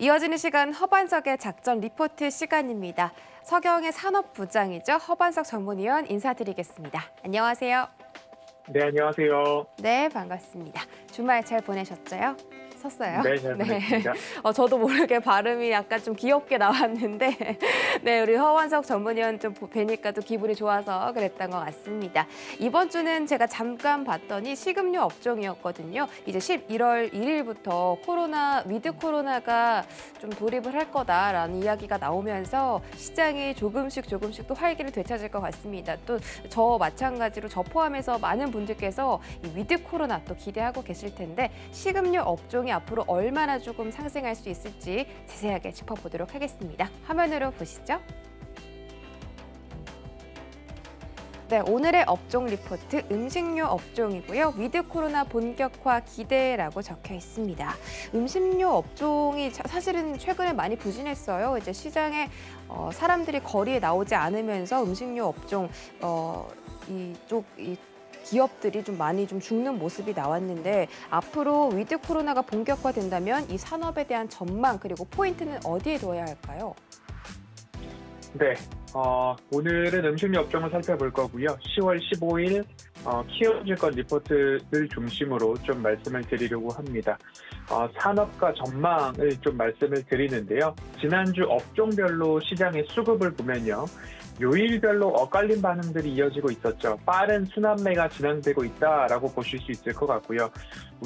이어지는 시간 허반석의 작전 리포트 시간입니다. 서경의 산업부장이죠. 허반석 전문위원 인사드리겠습니다. 안녕하세요. 네, 안녕하세요. 네, 반갑습니다. 주말 잘 보내셨어요? 섰어요? 네, 잘 보냈습니다. 저도 모르게 발음이 약간 좀 귀엽게 나왔는데 네, 우리 허완석 전문위원 좀 뵈니까 또 기분이 좋아서 그랬던 것 같습니다. 이번 주는 제가 잠깐 봤더니 식음료 업종이었거든요. 이제 11월 1일부터 위드 코로나가 좀 돌입을 할 거다라는 이야기가 나오면서 시장이 조금씩 또 활기를 되찾을 것 같습니다. 또 저 마찬가지로 저 포함해서 많은 분들께서 이 위드 코로나 또 기대하고 계실 텐데 식음료 업종이 앞으로 얼마나 조금 상승할 수 있을지 자세하게 짚어보도록 하겠습니다. 화면으로 보시죠. 네, 오늘의 업종 리포트 음식료 업종이고요. 위드 코로나 본격화 기대라고 적혀 있습니다. 음식료 업종이 사실은 최근에 많이 부진했어요. 이제 시장에 사람들이 거리에 나오지 않으면서 음식료 업종 이 기업들이 좀 많이 죽는 모습이 나왔는데 앞으로 위드 코로나가 본격화된다면 이 산업에 대한 전망 그리고 포인트는 어디에 둬야 할까요? 네, 오늘은 음식료 업종을 살펴볼 거고요. 10월 15일 키움증권 리포트를 중심으로 좀 말씀을 드리려고 합니다. 산업과 전망을 좀 말씀을 드리는데요. 지난주 업종별로 시장의 수급을 보면요. 요일별로 엇갈린 반응들이 이어지고 있었죠. 빠른 순환매가 진행되고 있다라고 보실 수 있을 것 같고요.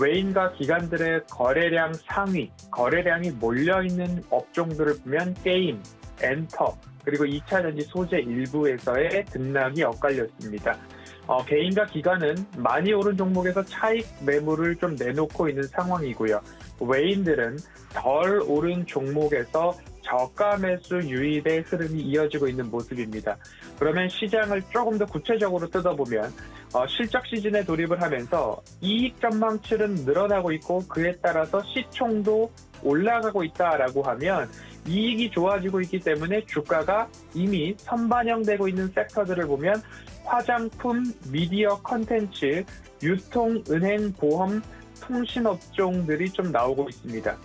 외인과 기관들의 거래량 상위, 거래량이 몰려있는 업종들을 보면 게임, 엔터, 그리고 2차 전지 소재 일부에서의 등락이 엇갈렸습니다. 개인과 기관은 많이 오른 종목에서 차익 매물을 좀 내놓고 있는 상황이고요. 외인들은 덜 오른 종목에서 저가 매수 유입의 흐름이 이어지고 있는 모습입니다. 그러면 시장을 조금 더 구체적으로 뜯어보면 실적 시즌에 돌입을 하면서 이익 전망치는 늘어나고 있고 그에 따라서 시총도 올라가고 있다라고 하면 이익이 좋아지고 있기 때문에 주가가 이미 선반영되고 있는 섹터들을 보면 화장품, 미디어 컨텐츠, 유통, 은행, 보험, 통신업종들이 좀 나오고 있습니다.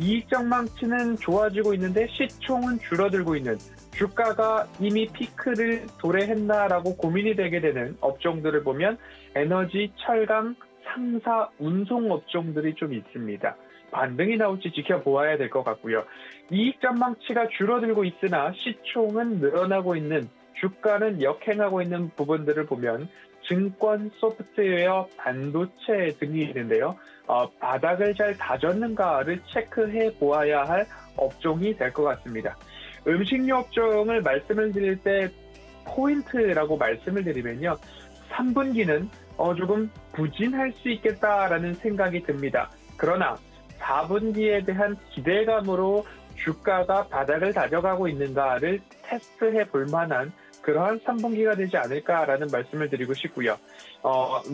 이익 전망치는 좋아지고 있는데 시총은 줄어들고 있는 주가가 이미 피크를 도래했나라고 고민이 되게 되는 업종들을 보면 에너지, 철강, 상사, 운송 업종들이 좀 있습니다. 반등이 나올지 지켜보아야 될 것 같고요. 이익 전망치가 줄어들고 있으나 시총은 늘어나고 있는 주가는 역행하고 있는 부분들을 보면 증권, 소프트웨어, 반도체 등이 있는데요. 바닥을 잘 다졌는가를 체크해 보아야 할 업종이 될 것 같습니다. 음식료 업종을 말씀을 드릴 때 포인트라고 말씀을 드리면요. 3분기는 조금 부진할 수 있겠다라는 생각이 듭니다. 그러나 4분기에 대한 기대감으로 주가가 바닥을 다져가고 있는가를 테스트해 볼 만한 그러한 3분기가 되지 않을까라는 말씀을 드리고 싶고요.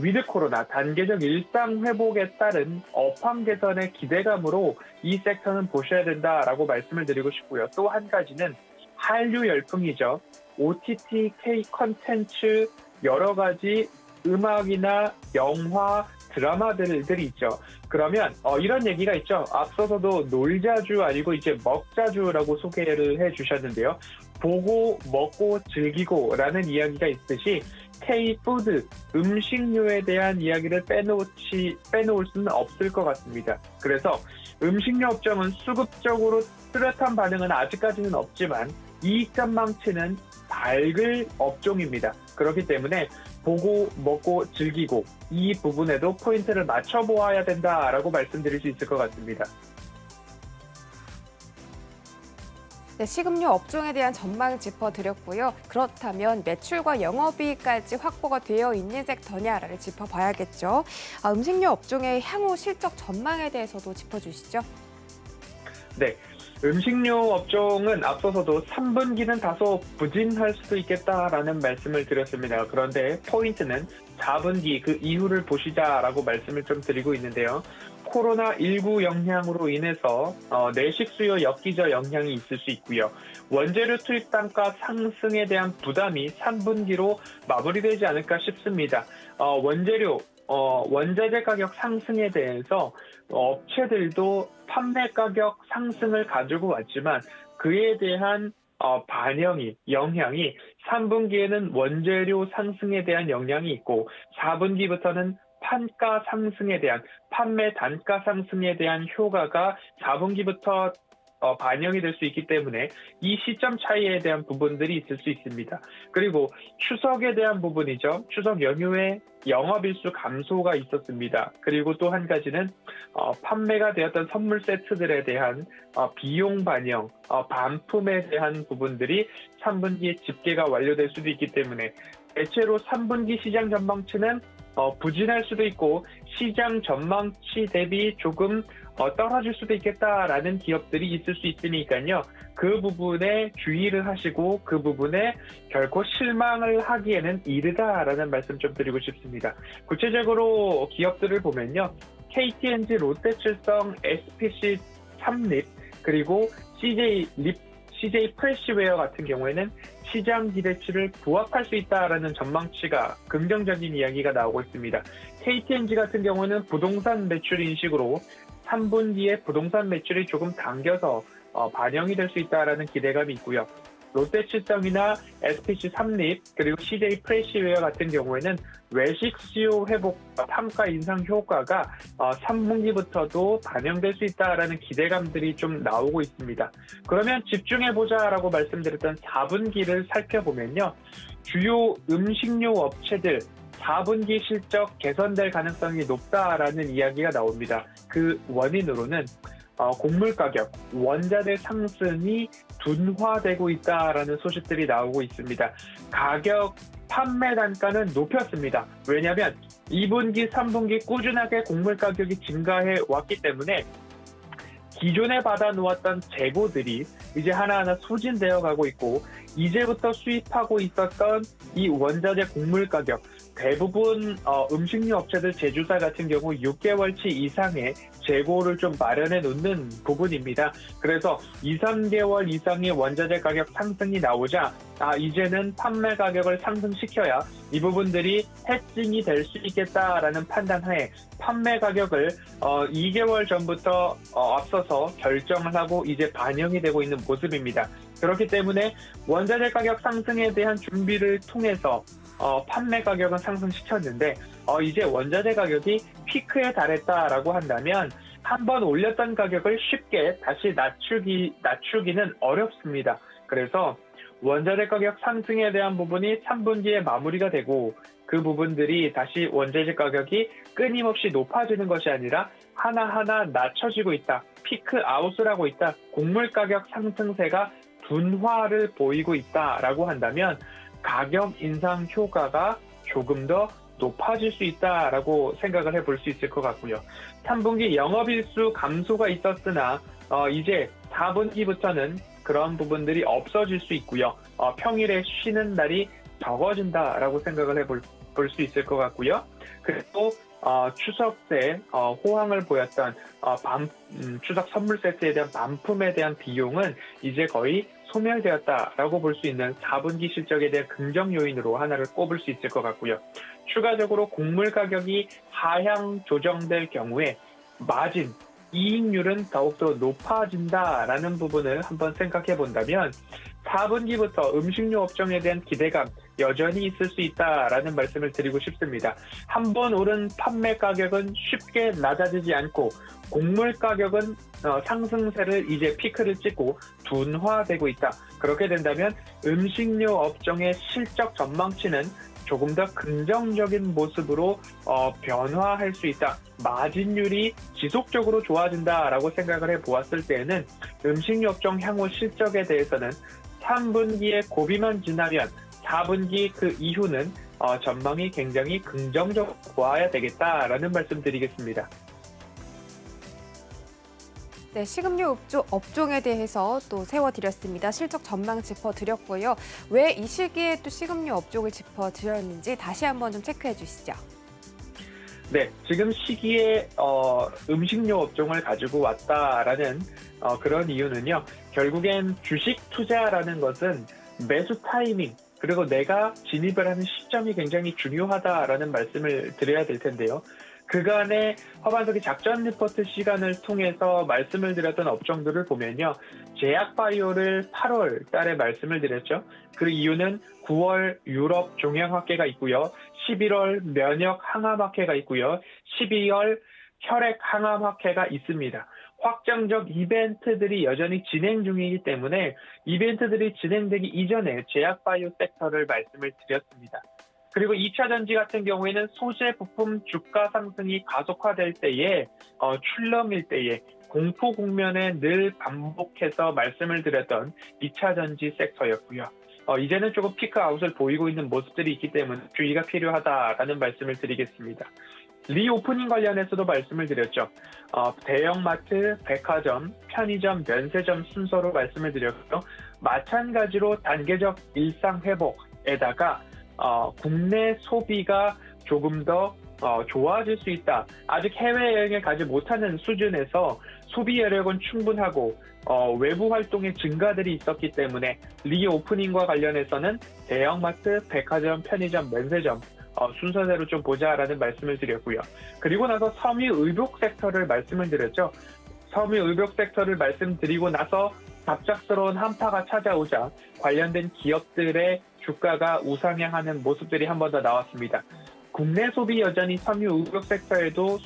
위드 코로나 단계적 일상 회복에 따른 업황 개선의 기대감으로 이 섹터는 보셔야 된다라고 말씀을 드리고 싶고요. 또 한 가지는 한류 열풍이죠. OTT, K 콘텐츠, 여러 가지 음악이나 영화, 드라마들이 있죠. 그러면 이런 얘기가 있죠. 앞서서도 놀자주 아니고 이제 먹자주라고 소개를 해주셨는데요. 보고 먹고 즐기고라는 이야기가 있듯이 K-푸드, 음식료에 대한 이야기를 빼놓을 수는 없을 것 같습니다. 그래서 음식료 업종은 수급적으로 뚜렷한 반응은 아직까지는 없지만 이익 전망치는 밝을 업종입니다. 그렇기 때문에 보고 먹고 즐기고 이 부분에도 포인트를 맞춰보아야 된다라고 말씀드릴 수 있을 것 같습니다. 네, 식음료 업종에 대한 전망을 짚어드렸고요. 그렇다면 매출과 영업이익까지 확보가 되어 있는 섹터냐를 짚어봐야겠죠. 음식료 업종의 향후 실적 전망에 대해서도 짚어주시죠. 네. 음식료 업종은 앞서서도 3분기는 다소 부진할 수도 있겠다라는 말씀을 드렸습니다. 그런데 포인트는 4분기 그 이후를 보시자라고 말씀을 좀 드리고 있는데요. 코로나19 영향으로 인해서 내식 수요 엽기적 영향이 있을 수 있고요. 원재료 투입 단가 상승에 대한 부담이 3분기로 마무리되지 않을까 싶습니다. 원재료 원자재 가격 상승에 대해서 업체들도 판매 가격 상승을 가지고 왔지만 그에 대한 영향이 3분기에는 원재료 상승에 대한 영향이 있고 4분기부터는 판가 상승에 대한 판매 단가 상승에 대한 효과가 4분기부터 반영이 될 수 있기 때문에 이 시점 차이에 대한 부분들이 있을 수 있습니다. 그리고 추석에 대한 부분이죠. 추석 연휴에 영업일수 감소가 있었습니다. 그리고 또 한 가지는 판매가 되었던 선물 세트들에 대한 비용 반영, 반품에 대한 부분들이 3분기에 집계가 완료될 수도 있기 때문에 대체로 3분기 시장 전망치는 부진할 수도 있고 시장 전망치 대비 조금 떨어질 수도 있겠다라는 기업들이 있을 수 있으니까요. 그 부분에 주의를 하시고 그 부분에 결코 실망을 하기에는 이르다라는 말씀 좀 드리고 싶습니다. 구체적으로 기업들을 보면요. KTNG, 롯데칠성, SPC 삼립, 그리고 CJ 프레시웨어 같은 경우에는 시장 기대치를 부합할 수 있다라는 전망치가 긍정적인 이야기가 나오고 있습니다. KTNG 같은 경우는 부동산 매출 인식으로 3분기에 부동산 매출이 조금 당겨서 반영이 될 수 있다라는 기대감이 있고요. 롯데칠성이나 SPC 삼립 그리고 CJ 프레시웨어 같은 경우에는 외식 수요 회복과 판가 인상 효과가 3분기부터도 반영될 수 있다라는 기대감들이 좀 나오고 있습니다. 그러면 집중해보자라고 말씀드렸던 4분기를 살펴보면요. 주요 음식료 업체들 4분기 실적 개선될 가능성이 높다라는 이야기가 나옵니다. 그 원인으로는 곡물 가격, 원자재 상승이 둔화되고 있다라는 소식들이 나오고 있습니다. 가격, 판매 단가는 높였습니다. 왜냐하면 2분기, 3분기 꾸준하게 곡물 가격이 증가해 왔기 때문에 기존에 받아놓았던 재고들이 이제 하나하나 소진되어 가고 있고 이제부터 수입하고 있었던 이 원자재 곡물 가격 대부분 음식료 업체들 제조사 같은 경우 6개월치 이상의 재고를 좀 마련해 놓는 부분입니다. 그래서 2, 3개월 이상의 원자재 가격 상승이 나오자 이제는 판매 가격을 상승시켜야 이 부분들이 해칭이 될 수 있겠다라는 판단하에 판매 가격을 2개월 전부터 앞서서 결정을 하고 이제 반영이 되고 있는 모습입니다. 그렇기 때문에 원자재 가격 상승에 대한 준비를 통해서 판매 가격은 상승시켰는데 이제 원자재 가격이 피크에 달했다라고 한다면 한번 올렸던 가격을 쉽게 다시 낮추기는 어렵습니다. 그래서 원자재 가격 상승에 대한 부분이 3분기에 마무리가 되고 그 부분들이 다시 원자재 가격이 끊임없이 높아지는 것이 아니라 하나하나 낮춰지고 있다. 피크 아웃을 하고 있다. 곡물 가격 상승세가 둔화를 보이고 있다라고 한다면 가격 인상 효과가 조금 더 높아질 수 있다라고 생각을 해볼 수 있을 것 같고요. 3분기 영업일수 감소가 있었으나 이제 4분기부터는 그런 부분들이 없어질 수 있고요. 평일에 쉬는 날이 적어진다라고 생각을 해볼 수 있을 것 같고요. 그리고 추석 때 호황을 보였던 추석 선물 세트에 대한 반품에 대한 비용은 이제 거의 소멸되었다라고 볼 수 있는 4분기 실적에 대한 긍정 요인으로 하나를 꼽을 수 있을 것 같고요. 추가적으로 곡물 가격이 하향 조정될 경우에 마진, 이익률은 더욱더 높아진다라는 부분을 한번 생각해 본다면 4분기부터 음식료 업종에 대한 기대감 여전히 있을 수 있다라는 말씀을 드리고 싶습니다. 한번 오른 판매 가격은 쉽게 낮아지지 않고 곡물 가격은 상승세를 이제 피크를 찍고 둔화되고 있다. 그렇게 된다면 음식료 업종의 실적 전망치는 조금 더 긍정적인 모습으로 변화할 수 있다. 마진율이 지속적으로 좋아진다라고 생각을 해보았을 때에는 음식료 업종 향후 실적에 대해서는 3분기에 고비만 지나면 4분기 그 이후는 전망이 굉장히 긍정적으로 보아야 되겠다라는 말씀 드리겠습니다. 네, 식음료 업종에 대해서 또 세워드렸습니다. 실적 전망 짚어드렸고요. 왜 이 시기에 또 식음료 업종을 짚어드렸는지 다시 한번 좀 체크해 주시죠. 네, 지금 시기에 음식료 업종을 가지고 왔다라는 그런 이유는요. 결국엔 주식 투자라는 것은 매수 타이밍, 그리고 내가 진입을 하는 시점이 굉장히 중요하다라는 말씀을 드려야 될 텐데요. 그간의 허반석의 작전 리포트 시간을 통해서 말씀을 드렸던 업종들을 보면요. 제약바이오를 8월 달에 말씀을 드렸죠. 그 이유는 9월 유럽 종양학회가 있고요. 11월 면역 항암학회가 있고요. 12월 혈액 항암학회가 있습니다. 확정적 이벤트들이 여전히 진행 중이기 때문에 이벤트들이 진행되기 이전에 제약바이오 섹터를 말씀을 드렸습니다. 그리고 2차 전지 같은 경우에는 소재 부품 주가 상승이 가속화될 때에 출렁일 때에 공포 국면에 늘 반복해서 말씀을 드렸던 2차 전지 섹터였고요. 이제는 조금 피크아웃을 보이고 있는 모습들이 있기 때문에 주의가 필요하다라는 말씀을 드리겠습니다. 리오프닝 관련해서도 말씀을 드렸죠. 대형마트, 백화점, 편의점, 면세점 순서로 말씀을 드렸고요. 마찬가지로 단계적 일상 회복에다가 국내 소비가 조금 더 좋아질 수 있다. 아직 해외여행을 가지 못하는 수준에서 소비 여력은 충분하고 외부 활동의 증가들이 있었기 때문에 리오프닝과 관련해서는 대형마트, 백화점, 편의점, 면세점 순서대로 좀 보자라는 말씀을 드렸고요. 그리고 나서 섬유의복 섹터를 말씀을 드렸죠. 섬유의복 섹터를 말씀드리고 나서 갑작스러운 한파가 찾아오자 관련된 기업들의 주가가 우상향하는 모습들이 한 번 더 나왔습니다. 국내 소비 여전히 섬유의복 섹터에도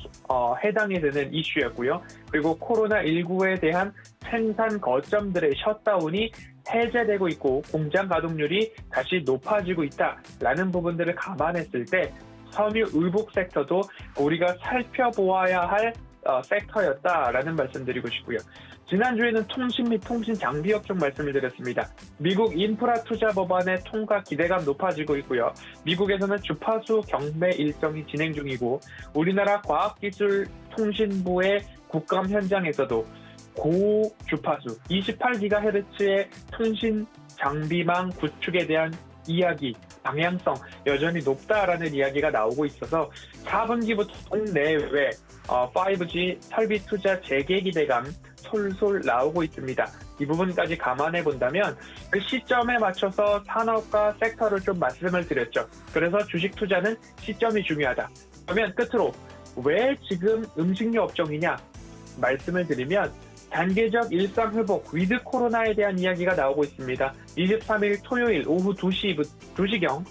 해당이 되는 이슈였고요. 그리고 코로나19에 대한 생산 거점들의 셧다운이 해제되고 있고 공장 가동률이 다시 높아지고 있다라는 부분들을 감안했을 때 섬유의복 섹터도 우리가 살펴보아야 할 섹터였다라는 말씀드리고 싶고요. 지난주에는 통신 및 통신 장비 업종 말씀을 드렸습니다. 미국 인프라 투자 법안의 통과 기대감 높아지고 있고요. 미국에서는 주파수 경매 일정이 진행 중이고 우리나라 과학기술통신부의 국감 현장에서도 고주파수 28GHz의 통신 장비망 구축에 대한 이야기, 방향성 여전히 높다라는 이야기가 나오고 있어서 4분기부터 국내외 5G 설비 투자 재개 기대감 솔솔 나오고 있습니다. 이 부분까지 감안해 본다면 그 시점에 맞춰서 산업과 섹터를 좀 말씀을 드렸죠. 그래서 주식 투자는 시점이 중요하다. 그러면 끝으로 왜 지금 음식료 업종이냐 말씀을 드리면 단계적 일상 회복, 위드 코로나에 대한 이야기가 나오고 있습니다. 23일 토요일 오후 2시경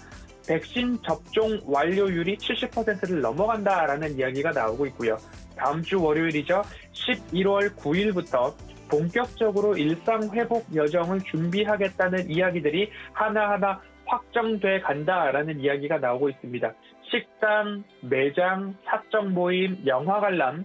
백신 접종 완료율이 70%를 넘어간다라는 이야기가 나오고 있고요. 다음 주 월요일이죠. 11월 9일부터 본격적으로 일상 회복 여정을 준비하겠다는 이야기들이 하나하나 확정돼 간다라는 이야기가 나오고 있습니다. 식당, 매장, 사적 모임, 영화 관람에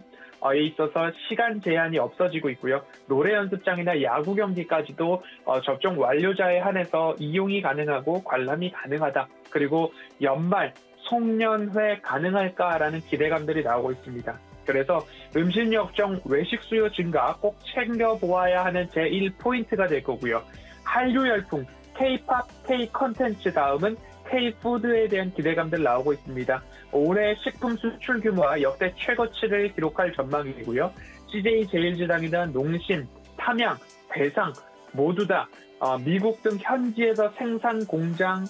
있어서 시간 제한이 없어지고 있고요. 노래 연습장이나 야구 경기까지도 접종 완료자에 한해서 이용이 가능하고 관람이 가능하다. 그리고 연말 송년회 가능할까라는 기대감들이 나오고 있습니다. 그래서 음식료 업종 외식 수요 증가 꼭 챙겨보아야 하는 제1포인트가 될 거고요. 한류 열풍, K-팝, K-컨텐츠 다음은 K-푸드에 대한 기대감들 나오고 있습니다. 올해 식품 수출 규모가 역대 최고치를 기록할 전망이고요. CJ 제일제당이나 농심, 삼양, 대상 모두 다 미국 등 현지에서 생산 공장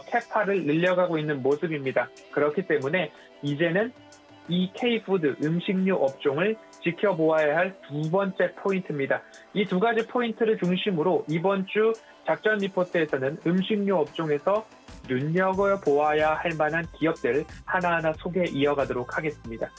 캐파를 늘려가고 있는 모습입니다. 그렇기 때문에 이제는 이 K푸드 음식료 업종을 지켜보아야 할 두 번째 포인트입니다. 이 두 가지 포인트를 중심으로 이번 주 작전 리포트에서는 음식료 업종에서 눈여겨보아야 할 만한 기업들 하나하나 소개 이어가도록 하겠습니다.